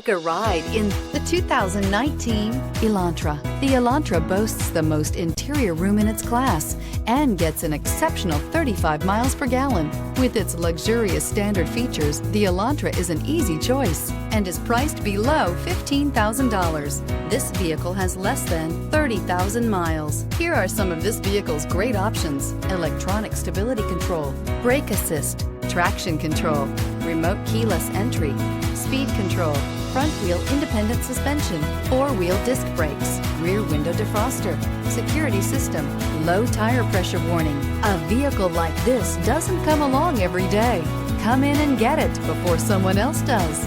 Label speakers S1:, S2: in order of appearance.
S1: Take a ride in the 2019 Elantra. The Elantra boasts the most interior room in its class and gets an exceptional 35 miles per gallon. With its luxurious standard features, the Elantra is an easy choice and is priced below $15,000. This vehicle has less than 30,000 miles. Here are some of this vehicle's great options: electronic stability control, brake assist, traction control, remote keyless entry, speed control, front wheel independent suspension, four-wheel disc brakes, rear window defroster, security system, low tire pressure warning. A vehicle like this doesn't come along every day. Come in and get it before someone else does.